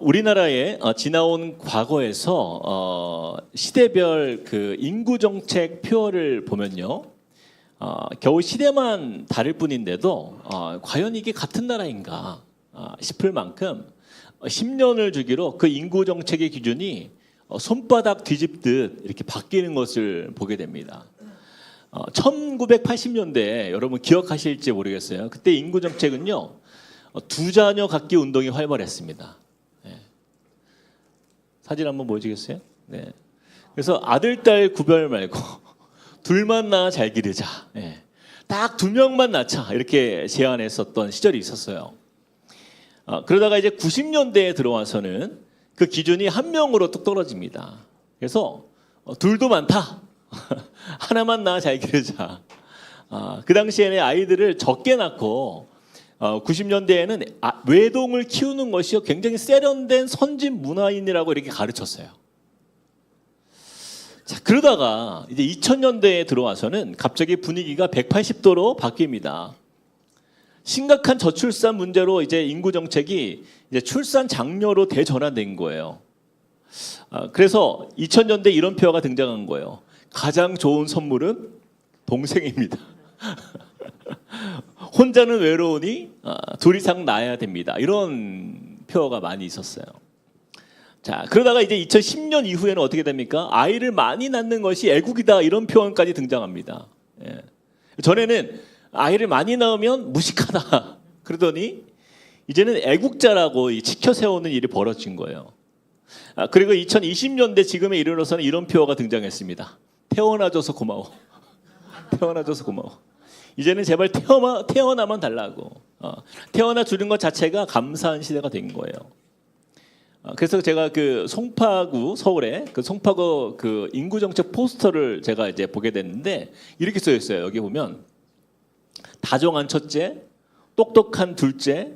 우리나라의 지나온 과거에서 시대별 그 인구 정책 표어를 보면요, 겨우 시대만 다를 뿐인데도 과연 이게 같은 나라인가 싶을 만큼 10년을 주기로 그 인구 정책의 기준이 손바닥 뒤집듯 이렇게 바뀌는 것을 보게 됩니다. 1980년대에 여러분 기억하실지 모르겠어요. 그때 인구 정책은요, 두 자녀 갖기 운동이 활발했습니다. 사진 한번 보여주겠어요? 네. 그래서 아들, 딸 구별 말고 둘만 낳아 잘 기르자. 딱 2명만 낳자. 이렇게 제안했었던 시절이 있었어요. 그러다가 이제 90년대에 들어와서는 그 기준이 1명으로 뚝 떨어집니다. 그래서 둘도 많다. 하나만 낳아 잘 기르자. 그 당시에는 아이들을 적게 낳고 90년대에는 외동을 키우는 것이 굉장히 세련된 선진 문화인이라고 이렇게 가르쳤어요. 자, 그러다가 이제 2000년대에 들어와서는 갑자기 분위기가 180도로 바뀝니다. 심각한 저출산 문제로 이제 인구 정책이 이제 출산 장려로 대전환된 거예요. 그래서 2000년대 이런 표어가 등장한 거예요. 가장 좋은 선물은 동생입니다. 혼자는 외로우니 둘 이상 낳아야 됩니다. 이런 표어가 많이 있었어요. 자, 그러다가 이제 2010년 이후에는 어떻게 됩니까? 아이를 많이 낳는 것이 애국이다, 이런 표현까지 등장합니다. 전에는 아이를 많이 낳으면 무식하다 그러더니 이제는 애국자라고 지켜 세우는 일이 벌어진 거예요. 그리고 2020년대 지금에 이르러서는 이런 표어가 등장했습니다. 태어나줘서 고마워. 태어나줘서 고마워. 이제는 제발 태어나만 달라고. 태어나 주는 것 자체가 감사한 시대가 된 거예요. 그래서 제가 그 송파구, 서울에 그 송파구 그 인구 정책 포스터를 제가 이제 보게 됐는데 이렇게 써 있어요. 여기 보면 다정한 첫째, 똑똑한 둘째,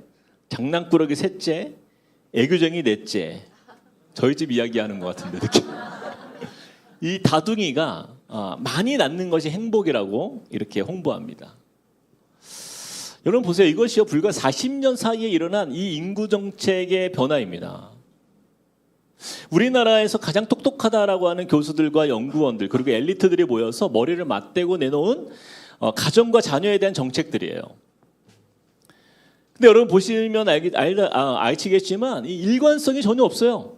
장난꾸러기 셋째, 애교쟁이 넷째. 저희 집 이야기하는 것 같은데 느낌. 이 다둥이가 많이 낳는 것이 행복이라고 이렇게 홍보합니다. 여러분 보세요. 이것이요, 불과 40년 사이에 일어난 이 인구 정책의 변화입니다. 우리나라에서 가장 똑똑하다라고 하는 교수들과 연구원들 그리고 엘리트들이 모여서 머리를 맞대고 내놓은 가정과 자녀에 대한 정책들이에요. 근데 여러분 보시면 아시겠지만 이 일관성이 전혀 없어요.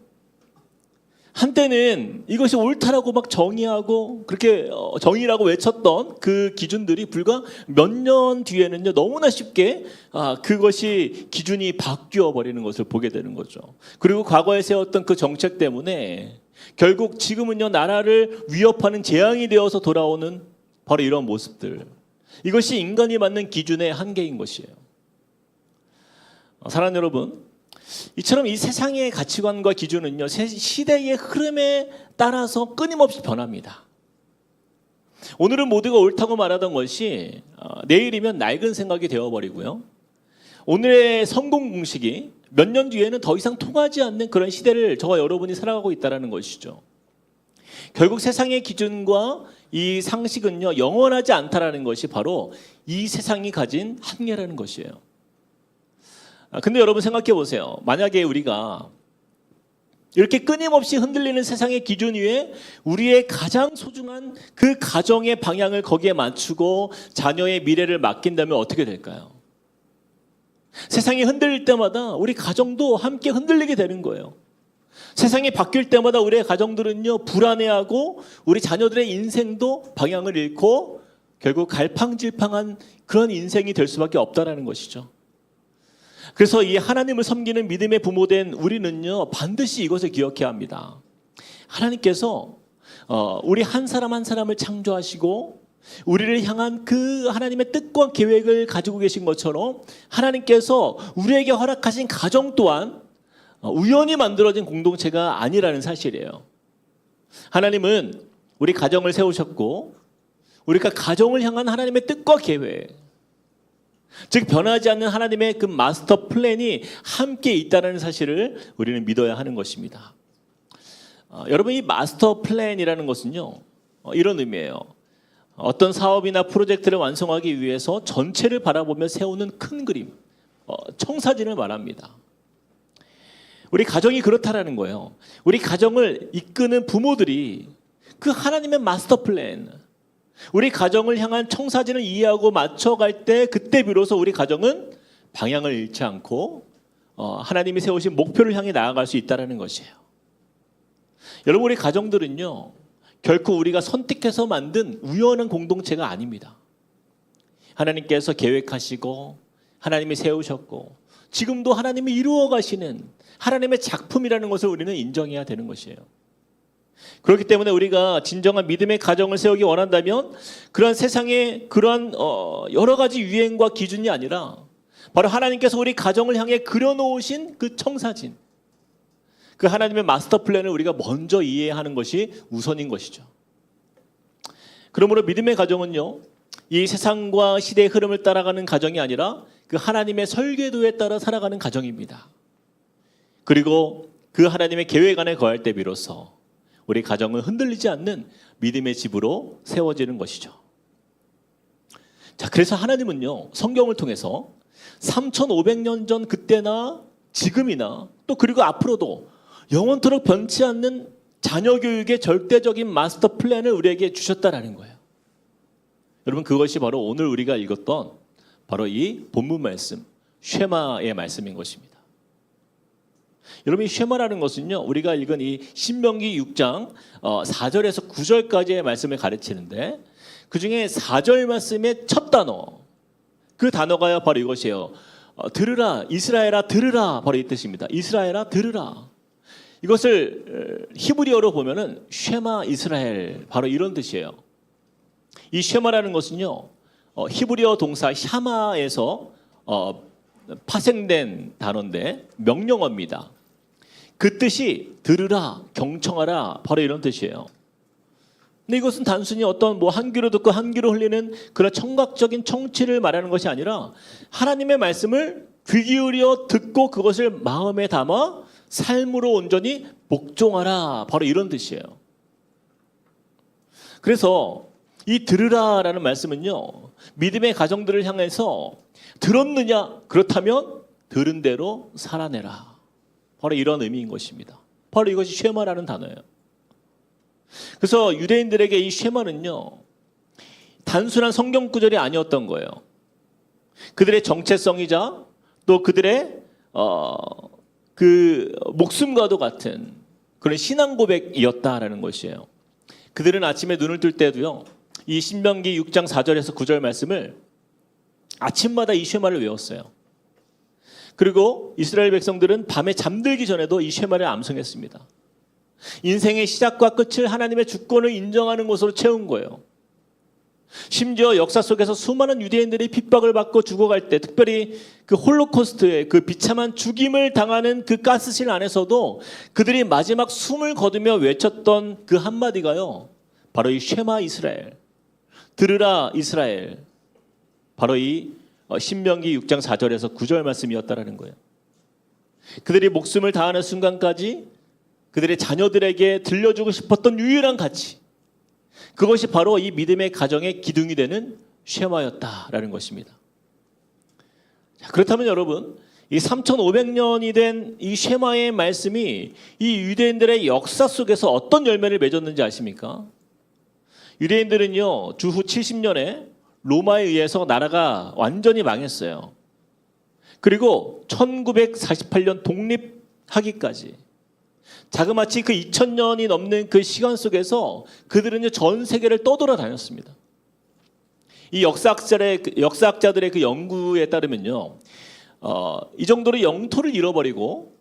한때는 이것이 옳다라고 막 정의하고 그렇게 정의라고 외쳤던 그 기준들이 불과 몇 년 뒤에는요, 너무나 쉽게 그것이 기준이 바뀌어 버리는 것을 보게 되는 거죠. 그리고 과거에 세웠던 그 정책 때문에 결국 지금은요, 나라를 위협하는 재앙이 되어서 돌아오는 바로 이런 모습들. 이것이 인간이 맞는 기준의 한계인 것이에요. 사랑하는 여러분, 이처럼 이 세상의 가치관과 기준은요, 시대의 흐름에 따라서 끊임없이 변합니다. 오늘은 모두가 옳다고 말하던 것이 내일이면 낡은 생각이 되어버리고요, 오늘의 성공 공식이 몇 년 뒤에는 더 이상 통하지 않는 그런 시대를 저와 여러분이 살아가고 있다는 것이죠. 결국 세상의 기준과 이 상식은요, 영원하지 않다라는 것이 바로 이 세상이 가진 한계라는 것이에요. 근데 여러분 생각해 보세요. 만약에 우리가 이렇게 끊임없이 흔들리는 세상의 기준 위에 우리의 가장 소중한 그 가정의 방향을 거기에 맞추고 자녀의 미래를 맡긴다면 어떻게 될까요? 세상이 흔들릴 때마다 우리 가정도 함께 흔들리게 되는 거예요. 세상이 바뀔 때마다 우리의 가정들은요, 불안해하고 우리 자녀들의 인생도 방향을 잃고 결국 갈팡질팡한 그런 인생이 될 수밖에 없다는 것이죠. 그래서 이 하나님을 섬기는 믿음의 부모된 우리는요, 반드시 이것을 기억해야 합니다. 하나님께서 우리 한 사람 한 사람을 창조하시고 우리를 향한 그 하나님의 뜻과 계획을 가지고 계신 것처럼 하나님께서 우리에게 허락하신 가정 또한 우연히 만들어진 공동체가 아니라는 사실이에요. 하나님은 우리 가정을 세우셨고 우리가 가정을 향한 하나님의 뜻과 계획, 즉 변하지 않는 하나님의 그 마스터 플랜이 함께 있다는 사실을 우리는 믿어야 하는 것입니다. 여러분, 이 마스터 플랜이라는 것은요, 이런 의미예요. 어떤 사업이나 프로젝트를 완성하기 위해서 전체를 바라보며 세우는 큰 그림, 청사진을 말합니다. 우리 가정이 그렇다라는 거예요. 우리 가정을 이끄는 부모들이 그 하나님의 마스터 플랜, 우리 가정을 향한 청사진을 이해하고 맞춰갈 때 그때 비로소 우리 가정은 방향을 잃지 않고 하나님이 세우신 목표를 향해 나아갈 수 있다는 것이에요. 여러분, 우리 가정들은요, 결코 우리가 선택해서 만든 우연한 공동체가 아닙니다. 하나님께서 계획하시고 하나님이 세우셨고 지금도 하나님이 이루어 가시는 하나님의 작품이라는 것을 우리는 인정해야 되는 것이에요. 그렇기 때문에 우리가 진정한 믿음의 가정을 세우기 원한다면 그러한 세상의 그러한 여러 가지 유행과 기준이 아니라 바로 하나님께서 우리 가정을 향해 그려놓으신 그 청사진, 그 하나님의 마스터 플랜을 우리가 먼저 이해하는 것이 우선인 것이죠. 그러므로 믿음의 가정은요, 이 세상과 시대의 흐름을 따라가는 가정이 아니라 그 하나님의 설계도에 따라 살아가는 가정입니다. 그리고 그 하나님의 계획 안에 거할 때 비로소 우리 가정은 흔들리지 않는 믿음의 집으로 세워지는 것이죠. 자, 그래서 하나님은요, 성경을 통해서 3,500년 전 그때나 지금이나 또 그리고 앞으로도 영원토록 변치 않는 자녀 교육의 절대적인 마스터 플랜을 우리에게 주셨다라는 거예요. 여러분, 그것이 바로 오늘 우리가 읽었던 바로 이 본문 말씀, 쉐마의 말씀인 것입니다. 여러분, 이 쉐마라는 것은요, 우리가 읽은 이 신명기 6장 4절에서 9절까지의 말씀을 가르치는데 그 중에 4절 말씀의 첫 단어, 그 단어가 바로 이것이에요. 들으라, 이스라엘아 들으라, 바로 이 뜻입니다. 이스라엘아 들으라. 이것을 히브리어로 보면은 쉐마 이스라엘, 바로 이런 뜻이에요. 이 쉐마라는 것은요, 히브리어 동사 샤마에서 파생된 단어인데 명령어입니다. 그 뜻이 들으라, 경청하라, 바로 이런 뜻이에요. 근데 이것은 단순히 어떤 한 귀로 듣고 한 귀로 흘리는 그런 청각적인 청취를 말하는 것이 아니라 하나님의 말씀을 귀 기울여 듣고 그것을 마음에 담아 삶으로 온전히 복종하라, 바로 이런 뜻이에요. 그래서 이 들으라라는 말씀은요, 믿음의 가정들을 향해서 들었느냐? 그렇다면 들은 대로 살아내라, 바로 이런 의미인 것입니다. 바로 이것이 쉐마라는 단어예요. 그래서 유대인들에게 이 쉐마는요, 단순한 성경 구절이 아니었던 거예요. 그들의 정체성이자 또 그들의 그 목숨과도 같은 그런 신앙 고백이었다라는 것이에요. 그들은 아침에 눈을 뜰 때도요, 이 신명기 6장 4절에서 9절 말씀을 아침마다 이 쉐마를 외웠어요. 그리고 이스라엘 백성들은 밤에 잠들기 전에도 이 쉐마를 암송했습니다. 인생의 시작과 끝을 하나님의 주권을 인정하는 것으로 채운 거예요. 심지어 역사 속에서 수많은 유대인들이 핍박을 받고 죽어갈 때, 특별히 그 홀로코스트의 그 비참한 죽임을 당하는 그 가스실 안에서도 그들이 마지막 숨을 거두며 외쳤던 그 한마디가요, 바로 이 쉐마 이스라엘, 들으라 이스라엘, 바로 이 신명기 6장 4절에서 9절 말씀이었다라는 거예요. 그들이 목숨을 다하는 순간까지 그들의 자녀들에게 들려주고 싶었던 유일한 가치, 그것이 바로 이 믿음의 가정의 기둥이 되는 쉐마였다라는 것입니다. 자, 그렇다면 여러분, 이 3,500년이 된 이 쉐마의 말씀이 이 유대인들의 역사 속에서 어떤 열매를 맺었는지 아십니까? 유대인들은요, 주후 70년에 로마에 의해서 나라가 완전히 망했어요. 그리고 1948년 독립하기까지 자그마치 그 2000년이 넘는 그 시간 속에서 그들은 전 세계를 떠돌아다녔습니다. 이 역사학자들의 그 연구에 따르면요, 이 정도로 영토를 잃어버리고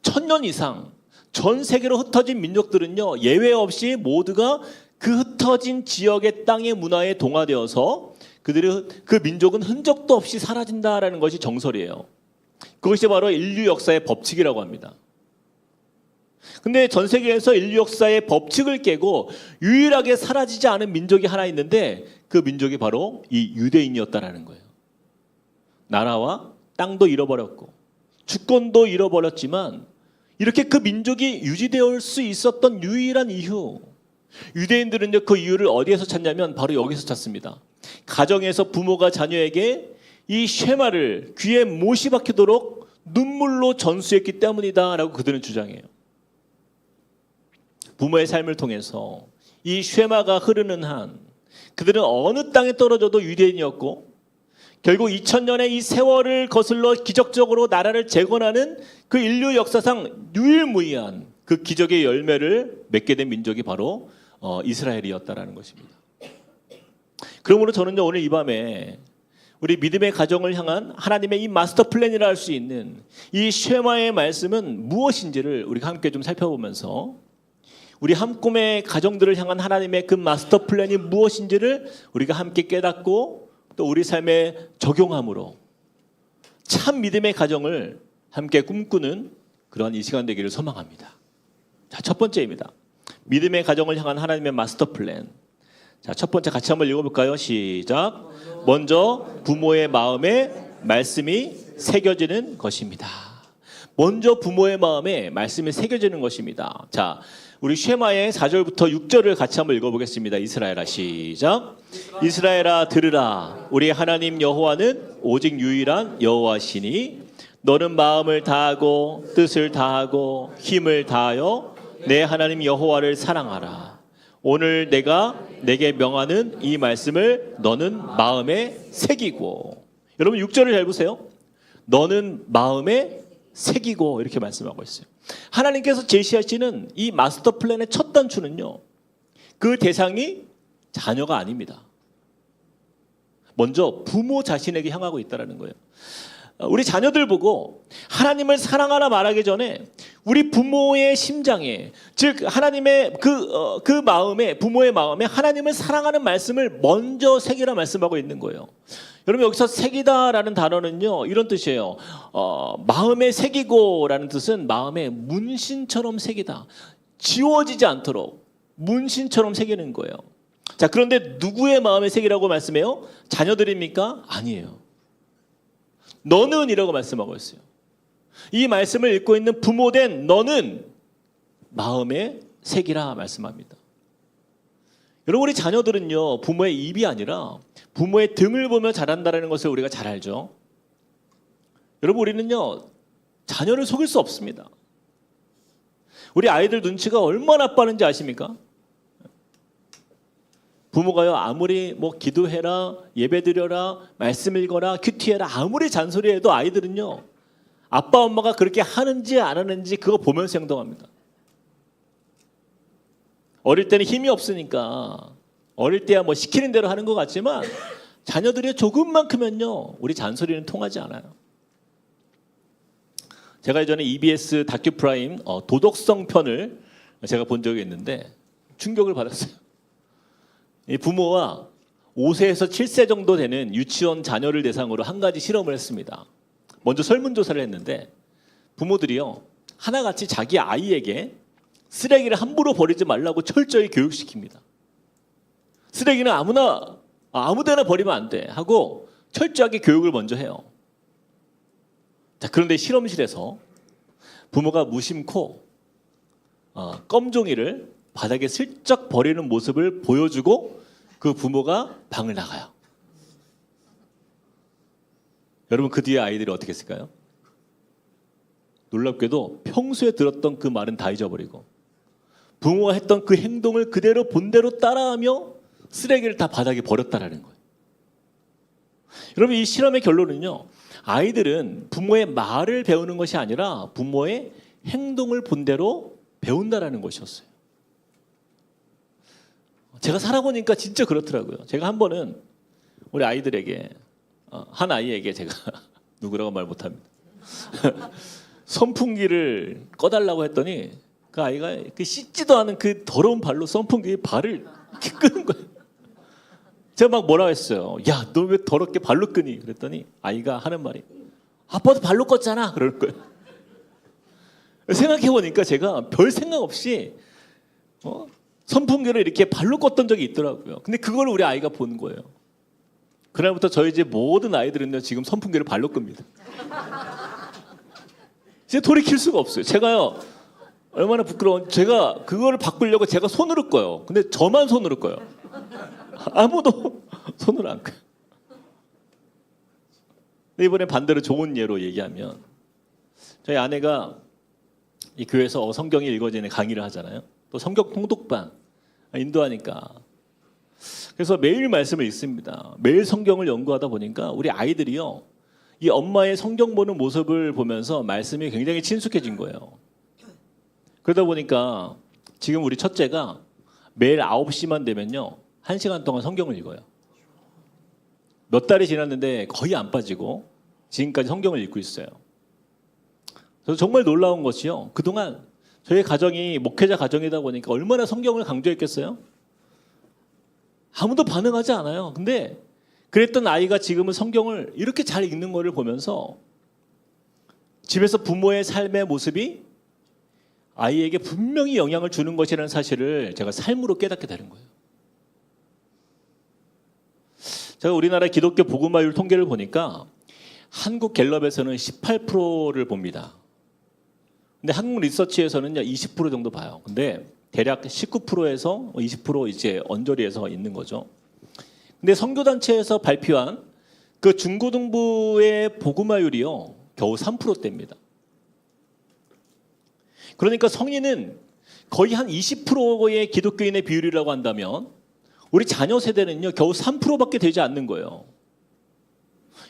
1000년 이상 전 세계로 흩어진 민족들은요, 예외 없이 모두가 그 흩어진 지역의 땅의 문화에 동화되어서 그 민족은 흔적도 없이 사라진다라는 것이 정설이에요. 그것이 바로 인류 역사의 법칙이라고 합니다. 근데 전 세계에서 인류 역사의 법칙을 깨고 유일하게 사라지지 않은 민족이 하나 있는데 그 민족이 바로 이 유대인이었다라는 거예요. 나라와 땅도 잃어버렸고 주권도 잃어버렸지만 이렇게 그 민족이 유지되어 수 있었던 유일한 이유, 유대인들은요, 그 이유를 어디에서 찾냐면 바로 여기서 찾습니다. 가정에서 부모가 자녀에게 이 쉐마를 귀에 못이 박히도록 눈물로 전수했기 때문이다라고 그들은 주장해요. 부모의 삶을 통해서 이 쉐마가 흐르는 한 그들은 어느 땅에 떨어져도 유대인이었고 결국 2000년의 이 세월을 거슬러 기적적으로 나라를 재건하는 그 인류 역사상 유일무이한 그 기적의 열매를 맺게 된 민족이 바로 이스라엘이었다라는 것입니다. 그러므로 저는요, 오늘 이 밤에 우리 믿음의 가정을 향한 하나님의 이 마스터 플랜이라 할 수 있는 이 쉐마의 말씀은 무엇인지를 우리가 함께 좀 살펴보면서 우리 한 꿈의 가정들을 향한 하나님의 그 마스터 플랜이 무엇인지를 우리가 함께 깨닫고 또 우리 삶에 적용함으로 참 믿음의 가정을 함께 꿈꾸는 그러한 이 시간 되기를 소망합니다. 자, 첫 번째입니다. 믿음의 가정을 향한 하나님의 마스터 플랜. 자, 첫 번째 같이 한번 읽어볼까요? 시작. 먼저 부모의 마음에 말씀이 새겨지는 것입니다. 먼저 부모의 마음에 말씀이 새겨지는 것입니다. 자, 우리 쉐마의 4절부터 6절을 같이 한번 읽어보겠습니다. 이스라엘아, 시작. 이스라엘아 들으라. 우리 하나님 여호와는 오직 유일한 여호와시니 너는 마음을 다하고 뜻을 다하고 힘을 다하여 내 하나님 여호와를 사랑하라. 오늘 내가 내게 명하는 이 말씀을 너는 마음에 새기고. 여러분 6절을 잘 보세요. 너는 마음에 새기고 이렇게 말씀하고 있어요. 하나님께서 제시하시는 이 마스터 플랜의 첫 단추는요, 그 대상이 자녀가 아닙니다. 먼저 부모 자신에게 향하고 있다는 거예요. 우리 자녀들 보고 하나님을 사랑하라 말하기 전에 우리 부모의 심장에, 즉 하나님의 그 마음에, 부모의 마음에 하나님을 사랑하는 말씀을 먼저 새기라 말씀하고 있는 거예요. 여러분 여기서 새기다라는 단어는요 이런 뜻이에요. 마음에 새기고라는 뜻은 마음에 문신처럼 새기다, 지워지지 않도록 문신처럼 새기는 거예요. 자, 그런데 누구의 마음에 새기라고 말씀해요? 자녀들입니까? 아니에요. 너는 이라고 말씀하고 있어요. 이 말씀을 읽고 있는 부모된 너는 마음에 새기라 말씀합니다. 여러분 우리 자녀들은요 부모의 입이 아니라 부모의 등을 보며 자란다는 것을 우리가 잘 알죠. 여러분 우리는요 자녀를 속일 수 없습니다. 우리 아이들 눈치가 얼마나 빠른지 아십니까? 부모가요 아무리 뭐 기도해라, 예배드려라, 말씀 읽어라, 큐티해라 아무리 잔소리해도 아이들은요 아빠 엄마가 그렇게 하는지 안 하는지 그거 보면서 행동합니다. 어릴 때는 힘이 없으니까 어릴 때야 뭐 시키는 대로 하는 것 같지만 자녀들이 조금만 크면요 우리 잔소리는 통하지 않아요. 제가 예전에 EBS 다큐프라임 도덕성 편을 제가 본 적이 있는데 충격을 받았어요. 이 부모와 5세에서 7세 정도 되는 유치원 자녀를 대상으로 한 가지 실험을 했습니다. 먼저 설문조사를 했는데 부모들이요 하나같이 자기 아이에게 쓰레기를 함부로 버리지 말라고 철저히 교육시킵니다. 쓰레기는 아무데나 버리면 안 돼 하고 철저하게 교육을 먼저 해요. 자, 그런데 실험실에서 부모가 무심코 껌종이를 바닥에 슬쩍 버리는 모습을 보여주고 그 부모가 방을 나가요. 여러분 그 뒤에 아이들이 어떻게 했을까요? 놀랍게도 평소에 들었던 그 말은 다 잊어버리고 부모가 했던 그 행동을 그대로 본대로 따라하며 쓰레기를 다 바닥에 버렸다라는 거예요. 여러분 이 실험의 결론은요. 아이들은 부모의 말을 배우는 것이 아니라 부모의 행동을 본대로 배운다라는 것이었어요. 제가 살아보니까 진짜 그렇더라고요. 제가 한 번은 우리 아이들에게 한 아이에게 제가 누구라고 말 못합니다. 선풍기를 꺼달라고 했더니 그 아이가 그 씻지도 않은 그 더러운 발로 선풍기 발을 이렇게 끄는 거예요. 제가 막 뭐라고 했어요. 야, 너 왜 더럽게 발로 끄니? 그랬더니 아이가 하는 말이 아빠도 발로 껐잖아. 그럴 거예요. 생각해보니까 제가 별 생각 없이 선풍기를 이렇게 발로 껐던 적이 있더라고요. 근데 그걸 우리 아이가 본 거예요. 그날부터 저희 집 모든 아이들은요 지금 선풍기를 발로 끕니다. 이제 돌이킬 수가 없어요. 제가요 얼마나 부끄러운, 제가 그거를 바꾸려고 제가 손으로 꺼요. 근데 저만 손으로 꺼요. 아무도 손으로 안 꺼요. 이번에 반대로 좋은 예로 얘기하면 저희 아내가 이 교회에서 성경이 읽어지는 강의를 하잖아요. 또 성경 통독반 인도하니까. 그래서 매일 말씀을 읽습니다. 매일 성경을 연구하다 보니까 우리 아이들이요, 이 엄마의 성경 보는 모습을 보면서 말씀이 굉장히 친숙해진 거예요. 그러다 보니까 지금 우리 첫째가 매일 9시만 되면요 1시간 동안 성경을 읽어요. 몇 달이 지났는데 거의 안 빠지고 지금까지 성경을 읽고 있어요. 그래서 정말 놀라운 것이요, 그동안 저희 가정이 목회자 가정이다 보니까 얼마나 성경을 강조했겠어요? 아무도 반응하지 않아요. 근데 그랬던 아이가 지금은 성경을 이렇게 잘 읽는 것을 보면서 집에서 부모의 삶의 모습이 아이에게 분명히 영향을 주는 것이라는 사실을 제가 삶으로 깨닫게 되는 거예요. 제가 우리나라 기독교 복음화율 통계를 보니까 한국 갤럽에서는 18%를 봅니다. 근데 한국 리서치에서는 20% 정도 봐요. 근데 대략 19%에서 20% 이제 언저리에서 있는 거죠. 근데 선교단체에서 발표한 그 중고등부의 복음화율이요 겨우 3%대입니다. 그러니까 성인은 거의 한 20%의 기독교인의 비율이라고 한다면 우리 자녀 세대는요 겨우 3%밖에 되지 않는 거예요.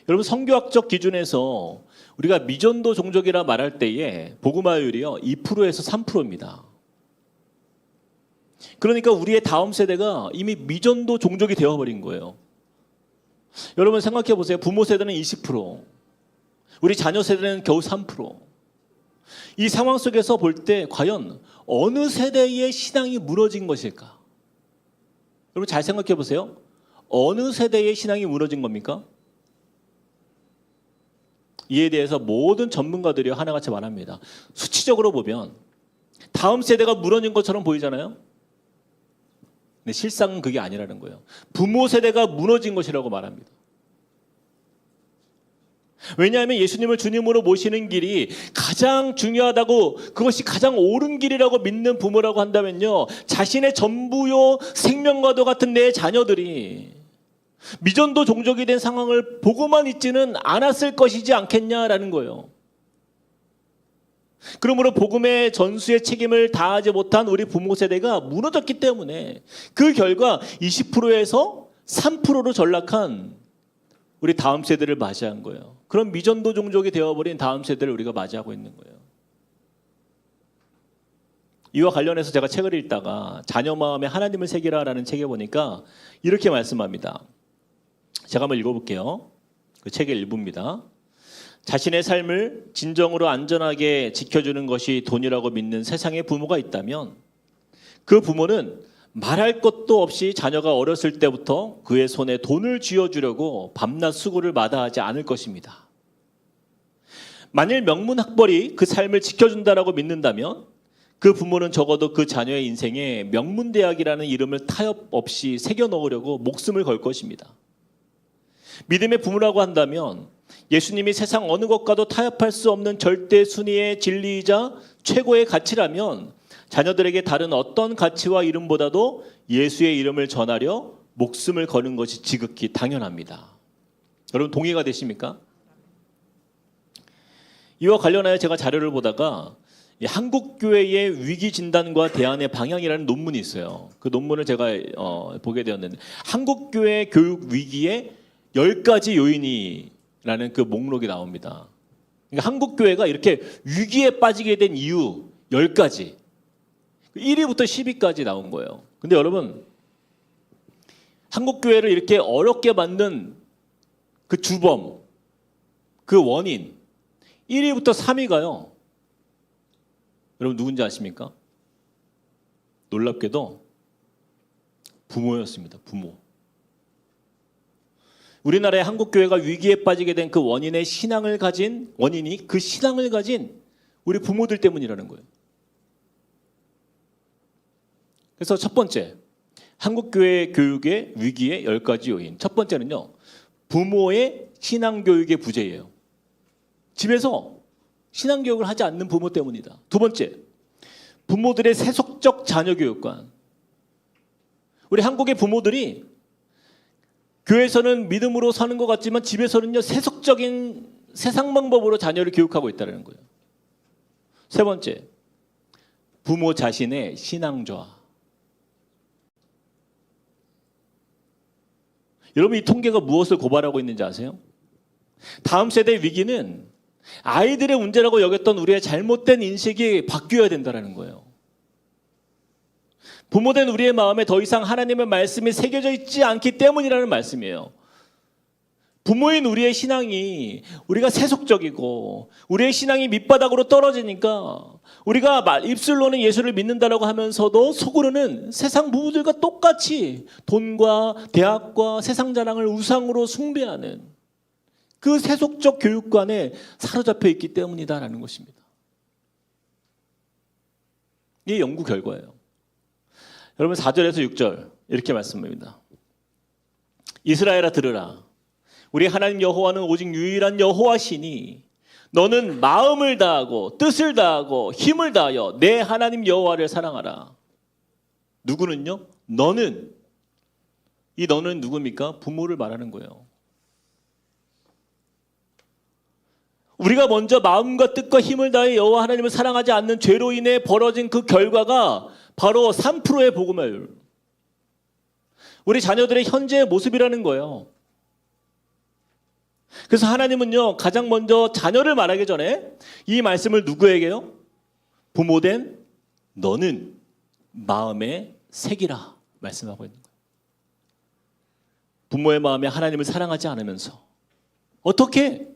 여러분, 성교학적 기준에서 우리가 미전도 종족이라 말할 때에 복음화율이요 2%에서 3%입니다. 그러니까 우리의 다음 세대가 이미 미전도 종족이 되어버린 거예요. 여러분 생각해 보세요. 부모 세대는 20%, 우리 자녀 세대는 겨우 3%. 이 상황 속에서 볼 때 과연 어느 세대의 신앙이 무너진 것일까? 여러분 잘 생각해 보세요. 어느 세대의 신앙이 무너진 겁니까? 이에 대해서 모든 전문가들이 하나같이 말합니다. 수치적으로 보면 다음 세대가 무너진 것처럼 보이잖아요. 근데 실상은 그게 아니라는 거예요. 부모 세대가 무너진 것이라고 말합니다. 왜냐하면 예수님을 주님으로 모시는 길이 가장 중요하다고, 그것이 가장 옳은 길이라고 믿는 부모라고 한다면요, 자신의 전부요 생명과도 같은 내 자녀들이 미전도 종족이 된 상황을 보고만 있지는 않았을 것이지 않겠냐라는 거예요. 그러므로 복음의 전수의 책임을 다하지 못한 우리 부모 세대가 무너졌기 때문에 그 결과 20%에서 3%로 전락한 우리 다음 세대를 맞이한 거예요. 그런 미전도 종족이 되어버린 다음 세대를 우리가 맞이하고 있는 거예요. 이와 관련해서 제가 책을 읽다가 자녀 마음에 하나님을 새기라라는 책에 보니까 이렇게 말씀합니다. 제가 한번 읽어볼게요. 그 책의 일부입니다. 자신의 삶을 진정으로 안전하게 지켜주는 것이 돈이라고 믿는 세상의 부모가 있다면 그 부모는 말할 것도 없이 자녀가 어렸을 때부터 그의 손에 돈을 쥐어주려고 밤낮 수고를 마다하지 않을 것입니다. 만일 명문학벌이 그 삶을 지켜준다라고 믿는다면 그 부모는 적어도 그 자녀의 인생에 명문대학이라는 이름을 타협 없이 새겨 넣으려고 목숨을 걸 것입니다. 믿음의 부모라고 한다면 예수님이 세상 어느 것과도 타협할 수 없는 절대 순위의 진리이자 최고의 가치라면 자녀들에게 다른 어떤 가치와 이름보다도 예수의 이름을 전하려 목숨을 거는 것이 지극히 당연합니다. 여러분 동의가 되십니까? 이와 관련하여 제가 자료를 보다가 한국교회의 위기진단과 대안의 방향이라는 논문이 있어요. 그 논문을 제가 보게 되었는데 한국교회 교육 위기의 10가지 요인이라는 그 목록이 나옵니다. 그러니까 한국교회가 이렇게 위기에 빠지게 된 이유 10가지. 1위부터 10위까지 나온 거예요. 근데 여러분 한국교회를 이렇게 어렵게 만든 그 주범, 그 원인 1위부터 3위가요. 여러분 누군지 아십니까? 놀랍게도 부모였습니다. 부모. 우리나라의 한국교회가 위기에 빠지게 된 그 원인이 그 신앙을 가진 우리 부모들 때문이라는 거예요. 그래서 첫 번째, 한국교회 교육의 위기의 10가지 요인. 첫 번째는요, 부모의 신앙교육의 부재예요. 집에서 신앙교육을 하지 않는 부모 때문이다. 두 번째, 부모들의 세속적 자녀교육관. 우리 한국의 부모들이 교회에서는 믿음으로 사는 것 같지만 집에서는요 세속적인 세상 방법으로 자녀를 교육하고 있다는 거예요. 세 번째, 부모 자신의 신앙저하. 여러분, 이 통계가 무엇을 고발하고 있는지 아세요? 다음 세대의 위기는 아이들의 문제라고 여겼던 우리의 잘못된 인식이 바뀌어야 된다는 거예요. 부모된 우리의 마음에 더 이상 하나님의 말씀이 새겨져 있지 않기 때문이라는 말씀이에요. 부모인 우리의 신앙이 우리가 세속적이고 우리의 신앙이 밑바닥으로 떨어지니까 우리가 입술로는 예수를 믿는다라고 하면서도 속으로는 세상 부부들과 똑같이 돈과 대학과 세상 자랑을 우상으로 숭배하는 그 세속적 교육관에 사로잡혀 있기 때문이다라는 것입니다. 이게 연구 결과예요. 여러분 4절에서 6절 이렇게 말씀합니다. 이스라엘아 들으라. 우리 하나님 여호와는 오직 유일한 여호와시니 너는 마음을 다하고 뜻을 다하고 힘을 다하여 내 하나님 여호와를 사랑하라. 누구는요? 너는. 이 너는 누굽니까? 부모를 말하는 거예요. 우리가 먼저 마음과 뜻과 힘을 다해 여호와 하나님을 사랑하지 않는 죄로 인해 벌어진 그 결과가 바로 3%의 복음화율. 우리 자녀들의 현재의 모습이라는 거예요. 그래서 하나님은요, 가장 먼저 자녀를 말하기 전에 이 말씀을 누구에게요? 부모된 너는 마음에 새기라 말씀하고 있는 거예요. 부모의 마음에 하나님을 사랑하지 않으면서 어떻게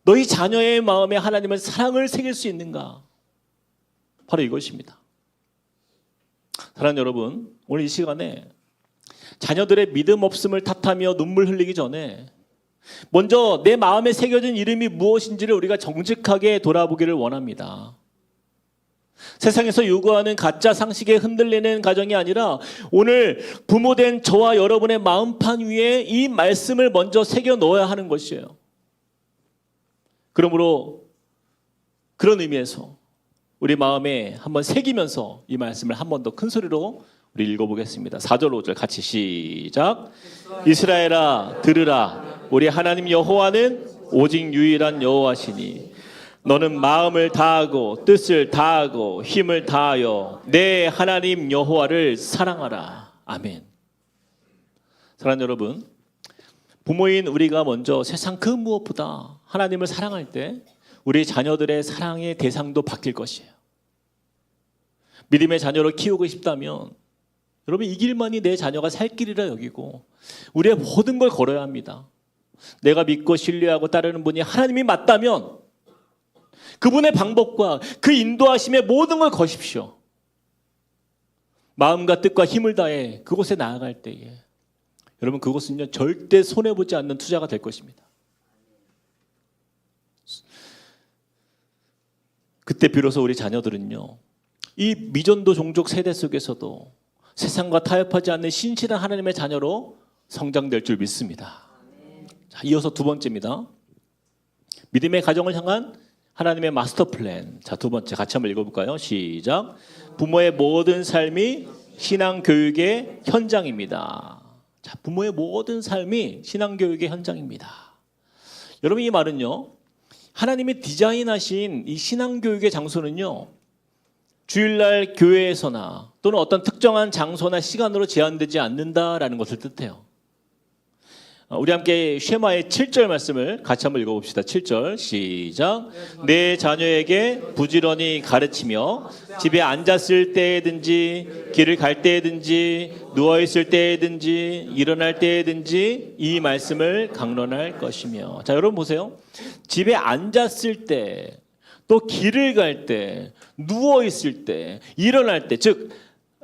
너희 자녀의 마음에 하나님의 사랑을 새길 수 있는가? 바로 이것입니다. 사랑하는 여러분, 오늘 이 시간에 자녀들의 믿음 없음을 탓하며 눈물 흘리기 전에 먼저 내 마음에 새겨진 이름이 무엇인지를 우리가 정직하게 돌아보기를 원합니다. 세상에서 요구하는 가짜 상식에 흔들리는 가정이 아니라 오늘 부모된 저와 여러분의 마음판 위에 이 말씀을 먼저 새겨 넣어야 하는 것이에요. 그러므로 그런 의미에서 우리 마음에 한번 새기면서 이 말씀을 한 번 더 큰 소리로 우리 읽어보겠습니다. 4절 5절 같이 시작. 이스라엘아 들으라. 우리 하나님 여호와는 오직 유일한 여호와시니 너는 마음을 다하고 뜻을 다하고 힘을 다하여 내 하나님 여호와를 사랑하라. 아멘. 사랑하는 여러분, 부모인 우리가 먼저 세상 그 무엇보다 하나님을 사랑할 때 우리 자녀들의 사랑의 대상도 바뀔 것이에요. 믿음의 자녀를 키우고 싶다면 여러분 이 길만이 내 자녀가 살 길이라 여기고 우리의 모든 걸 걸어야 합니다. 내가 믿고 신뢰하고 따르는 분이 하나님이 맞다면 그분의 방법과 그 인도하심의 모든 걸 거십시오. 마음과 뜻과 힘을 다해 그곳에 나아갈 때에 여러분 그곳은요 절대 손해보지 않는 투자가 될 것입니다. 그때 비로소 우리 자녀들은요 이 미전도 종족 세대 속에서도 세상과 타협하지 않는 신실한 하나님의 자녀로 성장될 줄 믿습니다. 자, 이어서 두 번째입니다. 믿음의 가정을 향한 하나님의 마스터 플랜. 자, 두 번째 같이 한번 읽어볼까요? 시작. 부모의 모든 삶이 신앙 교육의 현장입니다. 자, 부모의 모든 삶이 신앙 교육의 현장입니다. 여러분 이 말은요. 하나님이 디자인하신 이 신앙 교육의 장소는요. 주일날 교회에서나 또는 어떤 특정한 장소나 시간으로 제한되지 않는다라는 것을 뜻해요. 우리 함께 쉐마의 7절 말씀을 같이 한번 읽어봅시다. 7절 시작. 내 자녀에게 부지런히 가르치며 집에 앉았을 때든지 길을 갈 때든지 누워있을 때든지 일어날 때든지 이 말씀을 강론할 것이며. 자, 여러분 보세요. 집에 앉았을 때 또 길을 갈 때 누워있을 때 일어날 때 즉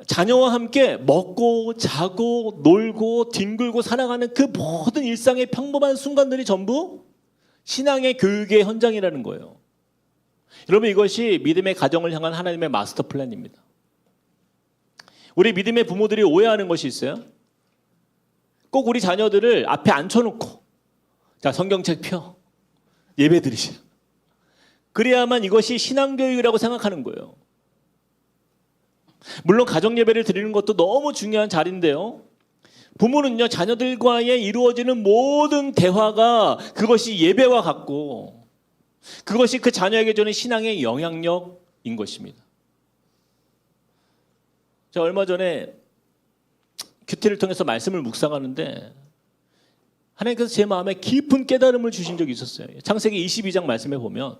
자녀와 함께 먹고 자고 놀고 뒹굴고 살아가는 그 모든 일상의 평범한 순간들이 전부 신앙의 교육의 현장이라는 거예요. 여러분 이것이 믿음의 가정을 향한 하나님의 마스터 플랜입니다. 우리 믿음의 부모들이 오해하는 것이 있어요. 꼭 우리 자녀들을 앞에 앉혀놓고 자 성경책 펴 예배 드리시라. 그래야만 이것이 신앙교육이라고 생각하는 거예요. 물론 가정예배를 드리는 것도 너무 중요한 자리인데요. 부모는요 자녀들과의 이루어지는 모든 대화가 그것이 예배와 같고 그것이 그 자녀에게 주는 신앙의 영향력인 것입니다. 제가 얼마 전에 큐티를 통해서 말씀을 묵상하는데 하나님께서 제 마음에 깊은 깨달음을 주신 적이 있었어요. 창세기 22장 말씀에 보면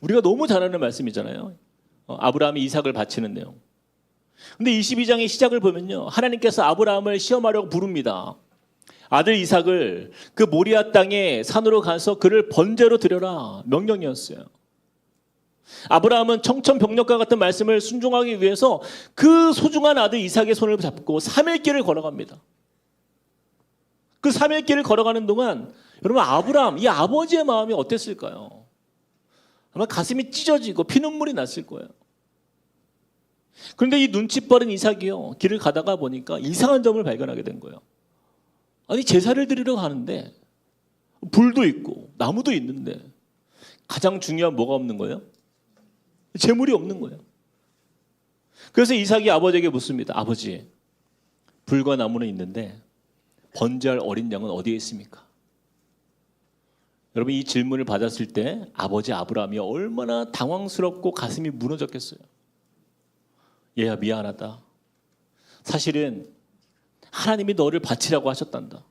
우리가 너무 잘 아는 말씀이잖아요. 아브라함이 이삭을 바치는 내용. 근데 22장의 시작을 보면요, 하나님께서 아브라함을 시험하려고 부릅니다. 아들 이삭을 그 모리아 땅에 산으로 가서 그를 번제로 드려라, 명령이었어요. 아브라함은 청천벽력과 같은 말씀을 순종하기 위해서 그 소중한 아들 이삭의 손을 잡고 3일 길을 걸어갑니다. 그 3일 길을 걸어가는 동안 여러분, 아브라함, 이 아버지의 마음이 어땠을까요? 아마 가슴이 찢어지고 피눈물이 났을 거예요. 그런데 이 눈치 빠른 이삭이요, 길을 가다가 보니까 이상한 점을 발견하게 된 거예요. 아니, 제사를 드리러 가는데 불도 있고 나무도 있는데 가장 중요한 뭐가 없는 거예요? 재물이 없는 거예요. 그래서 이삭이 아버지에게 묻습니다. 아버지, 불과 나무는 있는데 번제할 어린 양은 어디에 있습니까? 여러분, 이 질문을 받았을 때 아버지 아브라함이 얼마나 당황스럽고 가슴이 무너졌겠어요. 얘야, 미안하다. 사실은 하나님이 너를 바치라고 하셨단다.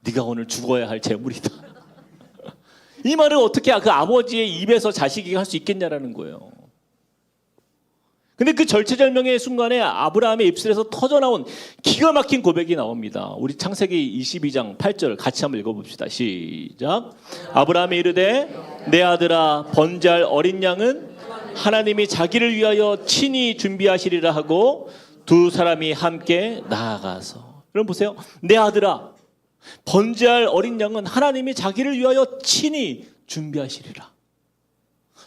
네가 오늘 죽어야 할 재물이다. 이 말을 어떻게 그 아버지의 입에서 자식이 할 수 있겠냐라는 거예요. 근데 그 절체절명의 순간에 아브라함의 입술에서 터져나온 기가 막힌 고백이 나옵니다. 우리 창세기 22장 8절 같이 한번 읽어봅시다. 시작. 아브라함이 이르되 내 아들아, 번제할 어린 양은 하나님이 자기를 위하여 친히 준비하시리라 하고 두 사람이 함께 나아가서. 여러분 보세요. 내 아들아, 번제할 어린 양은 하나님이 자기를 위하여 친히 준비하시리라.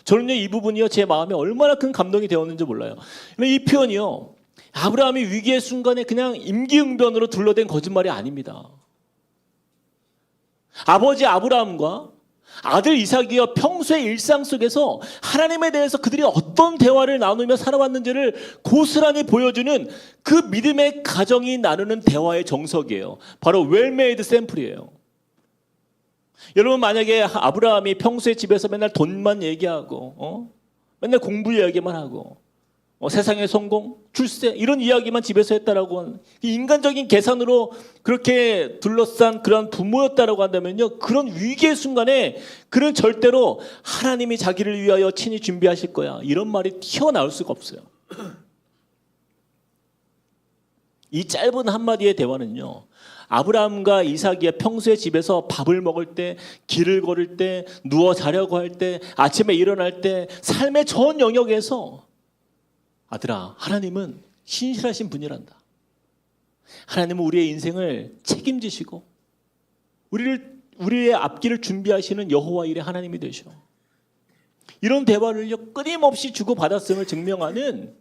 저는요, 이 부분이요, 제 마음에 얼마나 큰 감동이 되었는지 몰라요. 이 표현이요, 아브라함이 위기의 순간에 그냥 임기응변으로 둘러댄 거짓말이 아닙니다. 아버지 아브라함과 아들 이삭이요, 평소의 일상 속에서 하나님에 대해서 그들이 어떤 대화를 나누며 살아왔는지를 고스란히 보여주는 그 믿음의 가정이 나누는 대화의 정석이에요. 바로 웰메이드 샘플이에요. 여러분, 만약에 아브라함이 평소에 집에서 맨날 돈만 얘기하고 맨날 공부 이야기만 하고 세상의 성공, 출세 이런 이야기만 집에서 했다라고 하는 인간적인 계산으로 그렇게 둘러싼 그런 부모였다라고 한다면요, 그런 위기의 순간에 그는 절대로 하나님이 자기를 위하여 친히 준비하실 거야, 이런 말이 튀어나올 수가 없어요. 이 짧은 한마디의 대화는요, 아브라함과 이삭이 평소에 집에서 밥을 먹을 때, 길을 걸을 때, 누워 자려고 할 때, 아침에 일어날 때, 삶의 전 영역에서 아들아, 하나님은 신실하신 분이란다. 하나님은 우리의 인생을 책임지시고 우리의 앞길을 준비하시는 여호와 일의 하나님이 되셔. 이런 대화를요, 끊임없이 주고받았음을 증명하는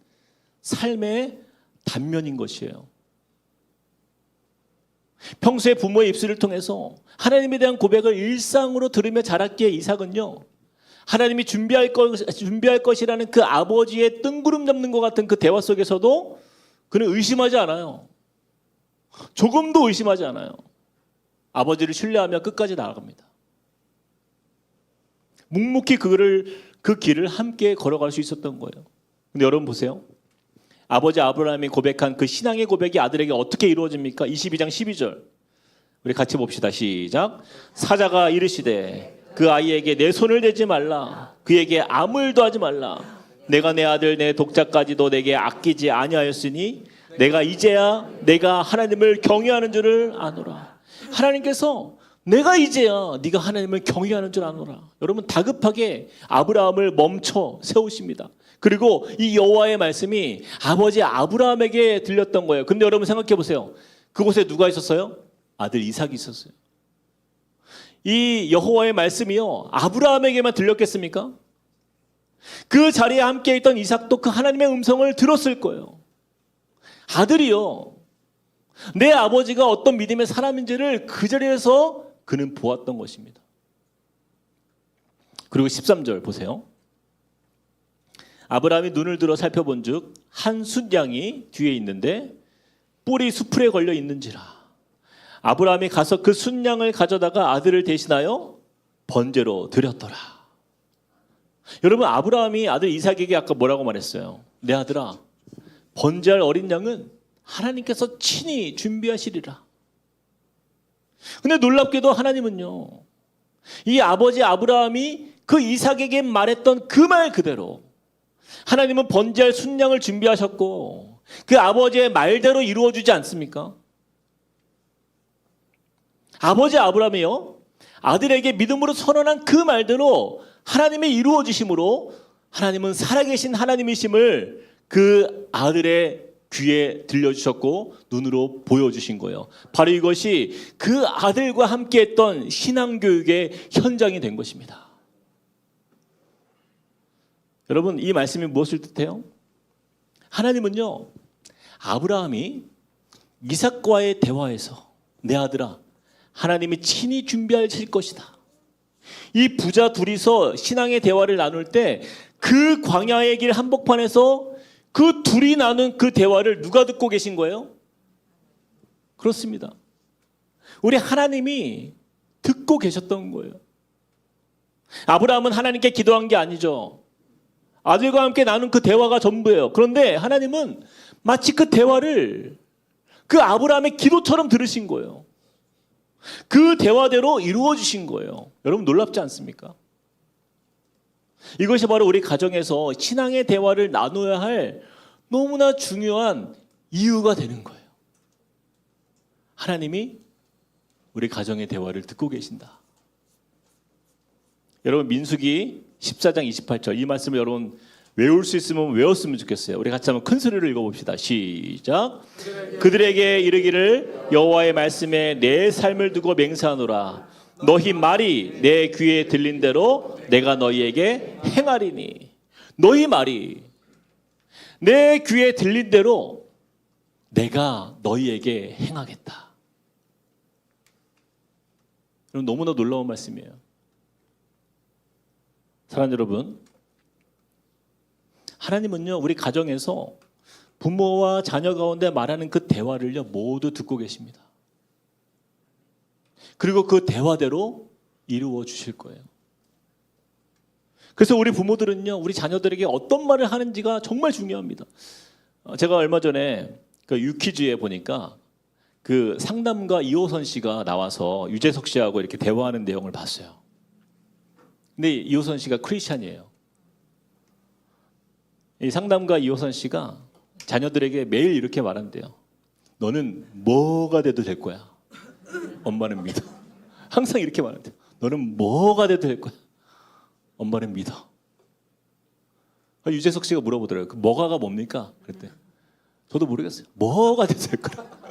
삶의 단면인 것이에요. 평소에 부모의 입술을 통해서 하나님에 대한 고백을 일상으로 들으며 자랐기에 이삭은요, 하나님이 준비할 것이라는 그 아버지의 뜬구름 잡는 것 같은 그 대화 속에서도 그는 의심하지 않아요. 조금도 의심하지 않아요. 아버지를 신뢰하며 끝까지 나아갑니다. 묵묵히 그 길을 함께 걸어갈 수 있었던 거예요. 근데 여러분 보세요. 아버지 아브라함이 고백한 그 신앙의 고백이 아들에게 어떻게 이루어집니까? 22장 12절 우리 같이 봅시다. 시작. 사자가 이르시되 그 아이에게 내 손을 대지 말라. 그에게 아무 일도 하지 말라. 내가 내 아들 내 독자까지도 내게 아끼지 아니하였으니 내가 이제야 내가 하나님을 경외하는 줄을 아노라. 하나님께서 내가 이제야 네가 하나님을 경외하는 줄 아노라. 여러분, 다급하게 아브라함을 멈춰 세우십니다. 그리고 이 여호와의 말씀이 아버지 아브라함에게 들렸던 거예요. 근데 여러분 생각해 보세요. 그곳에 누가 있었어요? 아들 이삭이 있었어요. 이 여호와의 말씀이요, 아브라함에게만 들렸겠습니까? 그 자리에 함께 있던 이삭도 그 하나님의 음성을 들었을 거예요. 아들이요, 내 아버지가 어떤 믿음의 사람인지를 그 자리에서 그는 보았던 것입니다. 그리고 13절 보세요. 아브라함이 눈을 들어 살펴본 즉 한 숫양이 뒤에 있는데 뿔이 수풀에 걸려 있는지라. 아브라함이 가서 그 순양을 가져다가 아들을 대신하여 번제로 드렸더라. 여러분, 아브라함이 아들 이삭에게 아까 뭐라고 말했어요? 내 아들아, 번제할 어린 양은 하나님께서 친히 준비하시리라. 근데 놀랍게도 하나님은요, 이 아버지 아브라함이 그 이삭에게 말했던 그 말 그대로 하나님은 번제할 순양을 준비하셨고 그 아버지의 말대로 이루어주지 않습니까? 아버지 아브라함이요, 아들에게 믿음으로 선언한 그 말대로 하나님의 이루어 주심으로 하나님은 살아계신 하나님이심을 그 아들의 귀에 들려주셨고 눈으로 보여주신 거예요. 바로 이것이 그 아들과 함께했던 신앙교육의 현장이 된 것입니다. 여러분, 이 말씀이 무엇을 뜻해요? 하나님은요, 아브라함이 이삭과의 대화에서 내 아들아, 하나님이 친히 준비하실 것이다. 이 부자 둘이서 신앙의 대화를 나눌 때 그 광야의 길 한복판에서 그 둘이 나눈 그 대화를 누가 듣고 계신 거예요? 그렇습니다. 우리 하나님이 듣고 계셨던 거예요. 아브라함은 하나님께 기도한 게 아니죠. 아들과 함께 나눈 그 대화가 전부예요. 그런데 하나님은 마치 그 대화를 그 아브라함의 기도처럼 들으신 거예요. 그 대화대로 이루어 주신 거예요. 여러분, 놀랍지 않습니까? 이것이 바로 우리 가정에서 신앙의 대화를 나눠야 할 너무나 중요한 이유가 되는 거예요. 하나님이 우리 가정의 대화를 듣고 계신다. 여러분, 민수기 14장 28절 이 말씀을 여러분 외울 수 있으면 외웠으면 좋겠어요. 우리 같이 한번 큰 소리로 읽어봅시다. 시작. 그들에게 이르기를 여호와의 말씀에 내 삶을 두고 맹세하노라. 너희 말이 내 귀에 들린 대로 내가 너희에게 행하리니. 너희 말이 내 귀에 들린 대로 내가 너희에게 행하겠다. 여러분, 너무나 놀라운 말씀이에요. 사랑하는 여러분, 하나님은요, 우리 가정에서 부모와 자녀 가운데 말하는 그 대화를요 모두 듣고 계십니다. 그리고 그 대화대로 이루어 주실 거예요. 그래서 우리 부모들은요, 우리 자녀들에게 어떤 말을 하는지가 정말 중요합니다. 제가 얼마 전에 그 유퀴즈에 보니까 그 상담가 이호선 씨가 나와서 유재석 씨하고 이렇게 대화하는 내용을 봤어요. 근데 이호선 씨가 크리스찬이에요. 이 상담가 이호선 씨가 자녀들에게 매일 이렇게 말한대요. 너는 뭐가 돼도 될 거야. 엄마는 믿어. 항상 이렇게 말한대요. 너는 뭐가 돼도 될 거야. 엄마는 믿어. 유재석 씨가 물어보더라고요. 그 뭐가가 뭡니까? 그랬대. 저도 모르겠어요. 뭐가 돼도 될 거야.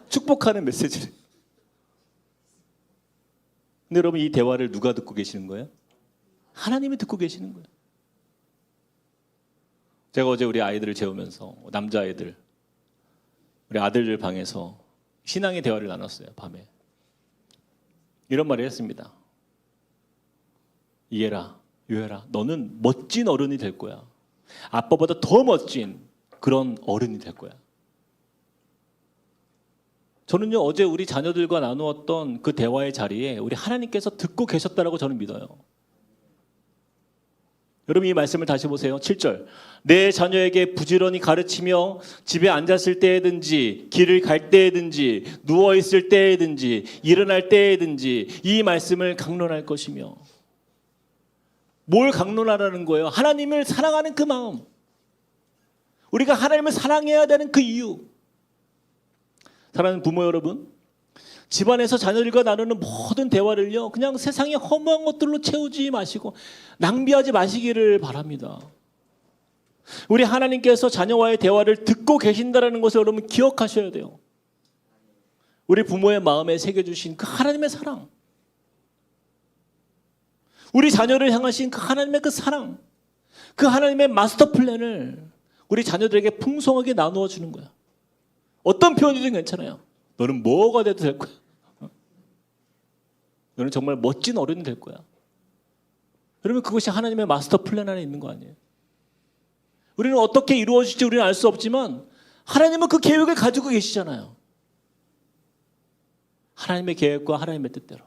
축복하는 메시지를. 근데 여러분, 이 대화를 누가 듣고 계시는 거예요? 하나님이 듣고 계시는 거예요. 제가 어제 우리 아이들을 재우면서 남자아이들, 우리 아들들 방에서 신앙의 대화를 나눴어요. 밤에. 이런 말을 했습니다. 이해라, 유해라, 너는 멋진 어른이 될 거야. 아빠보다 더 멋진 그런 어른이 될 거야. 저는요, 어제 우리 자녀들과 나누었던 그 대화의 자리에 우리 하나님께서 듣고 계셨다라고 저는 믿어요. 여러분, 이 말씀을 다시 보세요. 7절. 내 자녀에게 부지런히 가르치며 집에 앉았을 때에든지 길을 갈 때에든지 누워있을 때에든지 일어날 때에든지 이 말씀을 강론할 것이며. 뭘 강론하라는 거예요? 하나님을 사랑하는 그 마음. 우리가 하나님을 사랑해야 되는 그 이유. 사랑하는 부모 여러분, 집안에서 자녀들과 나누는 모든 대화를요 그냥 세상의 허무한 것들로 채우지 마시고 낭비하지 마시기를 바랍니다. 우리 하나님께서 자녀와의 대화를 듣고 계신다는 것을 여러분 기억하셔야 돼요. 우리 부모의 마음에 새겨주신 그 하나님의 사랑, 우리 자녀를 향하신 그 하나님의 그 사랑, 그 하나님의 마스터 플랜을 우리 자녀들에게 풍성하게 나누어 주는 거야. 어떤 표현이든 괜찮아요. 너는 뭐가 돼도 될 거야. 너는 정말 멋진 어른이 될 거야. 여러분, 그것이 하나님의 마스터 플랜 안에 있는 거 아니에요? 우리는 어떻게 이루어질지 우리는 알 수 없지만 하나님은 그 계획을 가지고 계시잖아요. 하나님의 계획과 하나님의 뜻대로.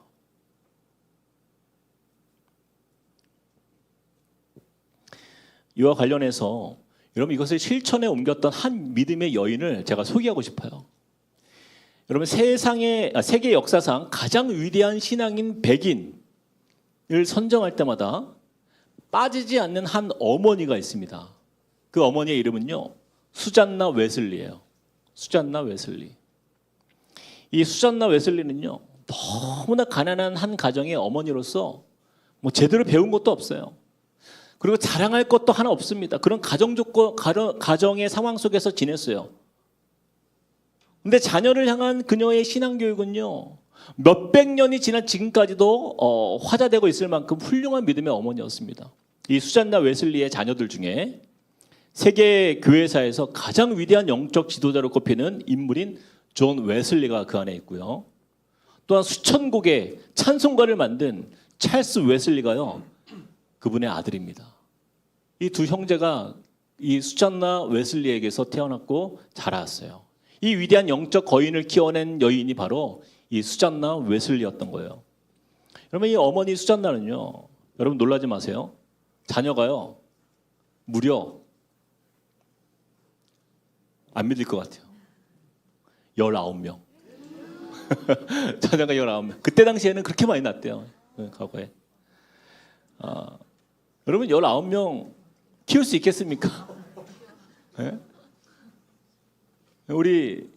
이와 관련해서 여러분 이것을 실천에 옮겼던 한 믿음의 여인을 제가 소개하고 싶어요. 여러분 세계 역사상 가장 위대한 신앙인 100인을 선정할 때마다 빠지지 않는 한 어머니가 있습니다. 그 어머니의 이름은요, 수잔나 웨슬리예요. 수잔나 웨슬리. 이 수잔나 웨슬리는요, 너무나 가난한 한 가정의 어머니로서 뭐 제대로 배운 것도 없어요. 그리고 자랑할 것도 하나 없습니다. 그런 가정의 상황 속에서 지냈어요. 근데 자녀를 향한 그녀의 신앙교육은요, 몇백 년이 지난 지금까지도 화자되고 있을 만큼 훌륭한 믿음의 어머니였습니다. 이 수잔나 웨슬리의 자녀들 중에 세계 교회사에서 가장 위대한 영적 지도자로 꼽히는 인물인 존 웨슬리가 그 안에 있고요. 또한 수천 곡의 찬송가를 만든 찰스 웨슬리가요, 그분의 아들입니다. 이 두 형제가 이 수잔나 웨슬리에게서 태어났고 자랐어요. 이 위대한 영적 거인을 키워낸 여인이 바로 이 수잔나 웨슬리였던 거예요. 여러분 이 어머니 수잔나는요, 여러분 놀라지 마세요. 자녀가요, 무려 안 믿을 것 같아요. 19명. 자녀가 19명. 그때 당시에는 그렇게 많이 났대요. 과거에. 여러분 19명 키울 수 있겠습니까? 네? 우리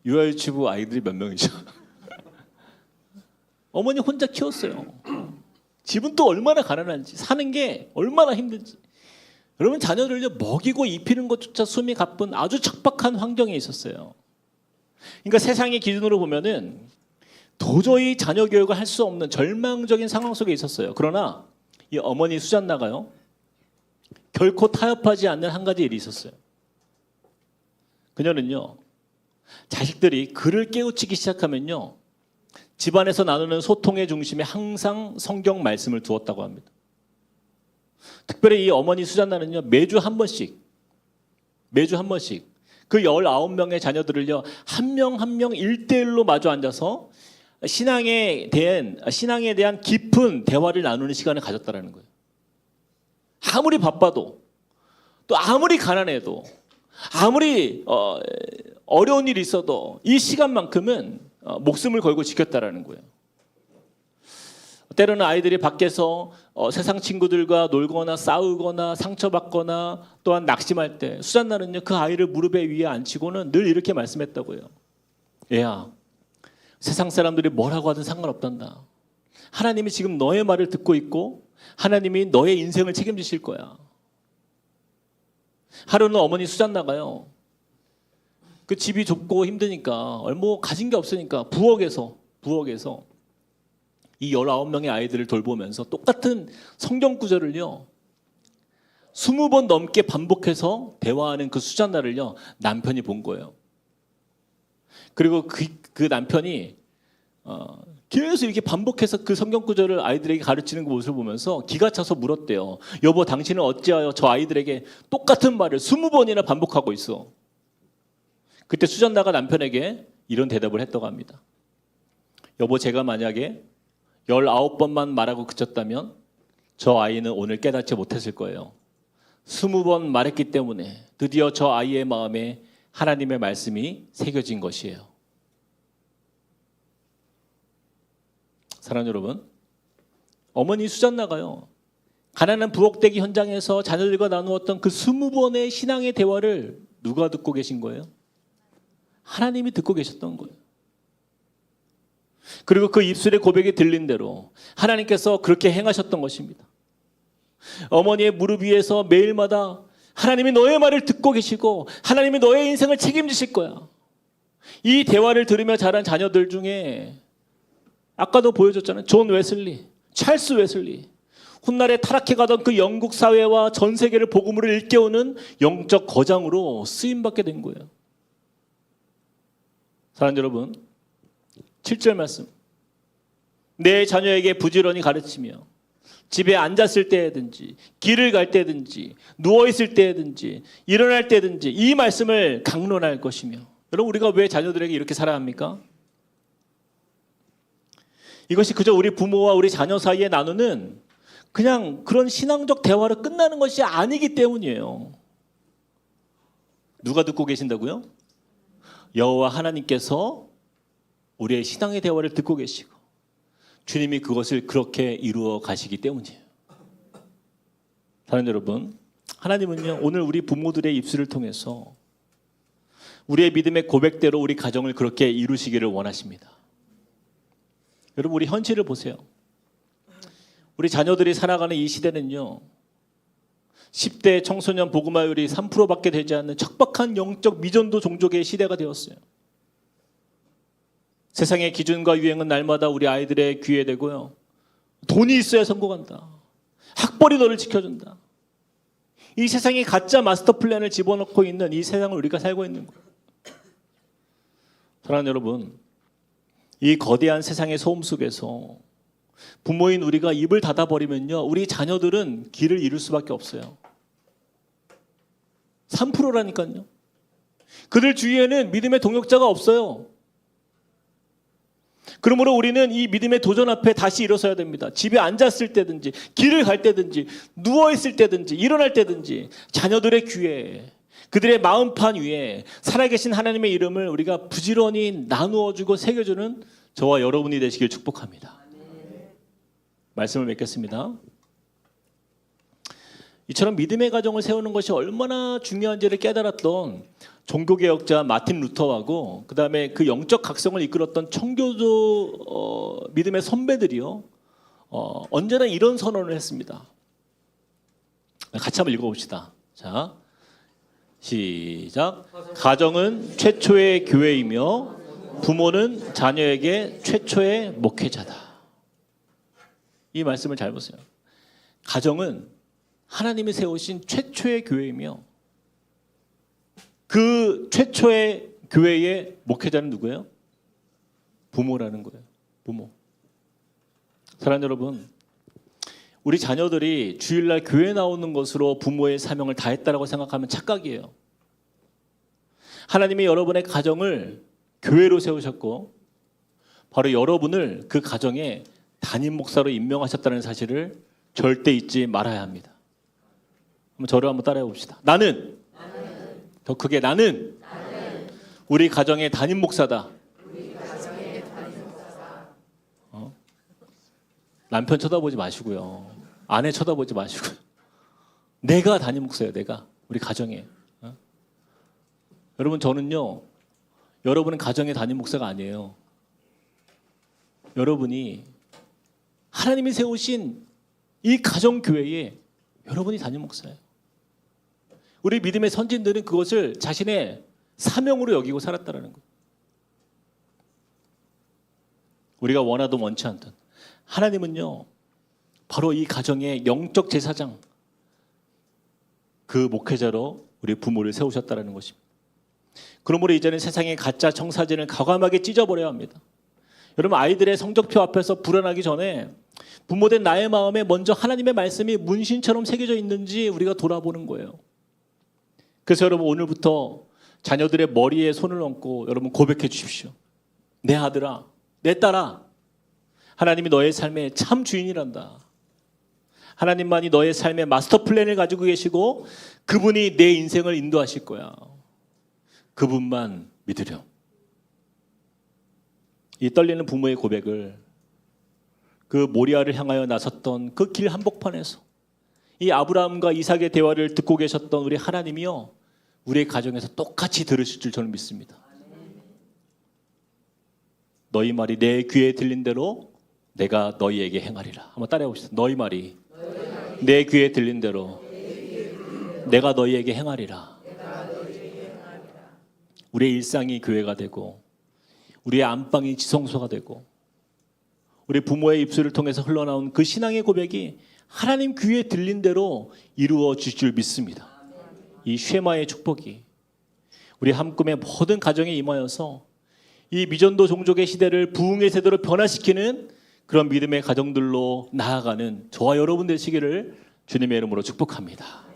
유아유치부 아이들이 몇 명이죠? 어머니 혼자 키웠어요. 집은 또 얼마나 가난한지, 사는 게 얼마나 힘든지. 여러분 자녀들을 먹이고 입히는 것조차 숨이 가쁜 아주 척박한 환경에 있었어요. 그러니까 세상의 기준으로 보면은 도저히 자녀 교육을 할 수 없는 절망적인 상황 속에 있었어요. 그러나 이 어머니 수잔나가요, 결코 타협하지 않는 한 가지 일이 있었어요. 그녀는요, 자식들이 글을 깨우치기 시작하면요, 집안에서 나누는 소통의 중심에 항상 성경 말씀을 두었다고 합니다. 특별히 이 어머니 수잔나는요, 매주 한 번씩 그 19명의 자녀들을요, 한 명 한 명 1대1로 마주 앉아서 신앙에 대한 깊은 대화를 나누는 시간을 가졌다라는 거예요. 아무리 바빠도, 또 아무리 가난해도, 아무리 어려운 일이 있어도 이 시간만큼은 목숨을 걸고 지켰다라는 거예요. 때로는 아이들이 밖에서 세상 친구들과 놀거나 싸우거나 상처받거나 또한 낙심할 때 수잔나는요, 그 아이를 무릎에 위에 앉히고는 늘 이렇게 말씀했다고요. 얘야, 세상 사람들이 뭐라고 하든 상관없단다. 하나님이 지금 너의 말을 듣고 있고 하나님이 너의 인생을 책임지실 거야. 하루는 어머니 수잔나가요, 그 집이 좁고 힘드니까 뭐 가진 게 없으니까 부엌에서 이 19명의 아이들을 돌보면서 똑같은 성경 구절을요 20번 넘게 반복해서 대화하는 그 수잔나를요 남편이 본 거예요. 그리고 그 남편이 계속 이렇게 반복해서 그 성경 구절을 아이들에게 가르치는 그 모습을 보면서 기가 차서 물었대요. 여보, 당신은 어찌하여 저 아이들에게 똑같은 말을 20번이나 반복하고 있어? 그때 수잔나가 남편에게 이런 대답을 했다고 합니다. 여보, 제가 만약에 19번만 말하고 그쳤다면 저 아이는 오늘 깨닫지 못했을 거예요. 20번 말했기 때문에 드디어 저 아이의 마음에 하나님의 말씀이 새겨진 것이에요. 사랑하는 여러분, 어머니 수잔나가요, 가난한 부엌대기 현장에서 자녀들과 나누었던 그 20번의 신앙의 대화를 누가 듣고 계신 거예요? 하나님이 듣고 계셨던 거예요. 그리고 그 입술의 고백이 들린 대로 하나님께서 그렇게 행하셨던 것입니다. 어머니의 무릎 위에서 매일마다 하나님이 너의 말을 듣고 계시고 하나님이 너의 인생을 책임지실 거야. 이 대화를 들으며 자란 자녀들 중에 아까도 보여줬잖아요. 존 웨슬리, 찰스 웨슬리. 훗날에 타락해가던 그 영국 사회와 전 세계를 복음으로 일깨우는 영적 거장으로 쓰임받게 된 거예요. 사랑하는 여러분, 7절 말씀. 내 자녀에게 부지런히 가르치며 집에 앉았을 때든지 길을 갈 때든지 누워있을 때든지 일어날 때든지 이 말씀을 강론할 것이며. 여러분, 우리가 왜 자녀들에게 이렇게 살아야 합니까? 이것이 그저 우리 부모와 우리 자녀 사이에 나누는 그냥 그런 신앙적 대화로 끝나는 것이 아니기 때문이에요. 누가 듣고 계신다고요? 여호와 하나님께서 우리의 신앙의 대화를 듣고 계시고 주님이 그것을 그렇게 이루어 가시기 때문이에요. 사랑하는 여러분, 하나님은요 오늘 우리 부모들의 입술을 통해서 우리의 믿음의 고백대로 우리 가정을 그렇게 이루시기를 원하십니다. 여러분, 우리 현실을 보세요. 우리 자녀들이 살아가는 이 시대는요 10대 청소년 복음화율이 3%밖에 되지 않는 척박한 영적 미전도 종족의 시대가 되었어요. 세상의 기준과 유행은 날마다 우리 아이들의 귀에 대고요. 돈이 있어야 성공한다. 학벌이 너를 지켜준다. 이 세상에 가짜 마스터 플랜을 집어넣고 있는 이 세상을 우리가 살고 있는 거예요. 사랑하는 여러분, 이 거대한 세상의 소음 속에서 부모인 우리가 입을 닫아버리면요 우리 자녀들은 길을 잃을 수밖에 없어요. 3%라니까요. 그들 주위에는 믿음의 동역자가 없어요. 그러므로 우리는 이 믿음의 도전 앞에 다시 일어서야 됩니다. 집에 앉았을 때든지 길을 갈 때든지 누워있을 때든지 일어날 때든지 자녀들의 귀에 그들의 마음판 위에 살아계신 하나님의 이름을 우리가 부지런히 나누어주고 새겨주는 저와 여러분이 되시길 축복합니다. 말씀을 맺겠습니다. 이처럼 믿음의 가정을 세우는 것이 얼마나 중요한지를 깨달았던 종교개혁자 마틴 루터하고 그 다음에 그 영적 각성을 이끌었던 청교도 믿음의 선배들이요 언제나 이런 선언을 했습니다. 같이 한번 읽어봅시다. 자, 시작. 가정은 최초의 교회이며 부모는 자녀에게 최초의 목회자다. 이 말씀을 잘 보세요. 가정은 하나님이 세우신 최초의 교회이며 그 최초의 교회의 목회자는 누구예요? 부모라는 거예요. 부모. 사랑하는 여러분, 우리 자녀들이 주일날 교회 나오는 것으로 부모의 사명을 다했다라고 생각하면 착각이에요. 하나님이 여러분의 가정을 교회로 세우셨고 바로 여러분을 그 가정의 담임 목사로 임명하셨다는 사실을 절대 잊지 말아야 합니다. 한번 저를 한번 따라해 봅시다. 나는 더 크게 나는 우리 가정의 담임 목사다. 남편 쳐다보지 마시고요. 아내 쳐다보지 마시고요. 내가 담임 목사예요. 내가 우리 가정에. 여러분, 저는요 여러분은 가정의 담임 목사가 아니에요. 여러분이 하나님이 세우신 이 가정교회에 여러분이 담임 목사예요. 우리 믿음의 선진들은 그것을 자신의 사명으로 여기고 살았다는 거예요. 우리가 원하든 원치 않든 하나님은요 바로 이 가정의 영적 제사장 그 목회자로 우리 부모를 세우셨다는 것입니다. 그러므로 이제는 세상의 가짜 청사진을 과감하게 찢어버려야 합니다. 여러분, 아이들의 성적표 앞에서 불안하기 전에 부모된 나의 마음에 먼저 하나님의 말씀이 문신처럼 새겨져 있는지 우리가 돌아보는 거예요. 그래서 여러분, 오늘부터 자녀들의 머리에 손을 얹고 여러분 고백해 주십시오. 내 아들아, 내 딸아, 하나님이 너의 삶의 참 주인이란다. 하나님만이 너의 삶의 마스터 플랜을 가지고 계시고 그분이 내 인생을 인도하실 거야. 그분만 믿으렴. 이 떨리는 부모의 고백을 그 모리아를 향하여 나섰던 그 길 한복판에서 이 아브라함과 이삭의 대화를 듣고 계셨던 우리 하나님이요 우리의 가정에서 똑같이 들으실 줄 저는 믿습니다. 너희 말이 내 귀에 들린 대로 내가 너희에게 행하리라. 한번 따라해 봅시다. 너희 말이 내 귀에 들린 대로 내가 너희에게 행하리라. 우리의 일상이 교회가 되고 우리의 안방이 지성소가 되고 우리 부모의 입술을 통해서 흘러나온 그 신앙의 고백이 하나님 귀에 들린 대로 이루어질 줄 믿습니다. 이 쉐마의 축복이 우리 한꿈의 모든 가정에 임하여서 이 미전도 종족의 시대를 부흥의 세대로 변화시키는 그런 믿음의 가정들로 나아가는 저와 여러분 되시기를 주님의 이름으로 축복합니다.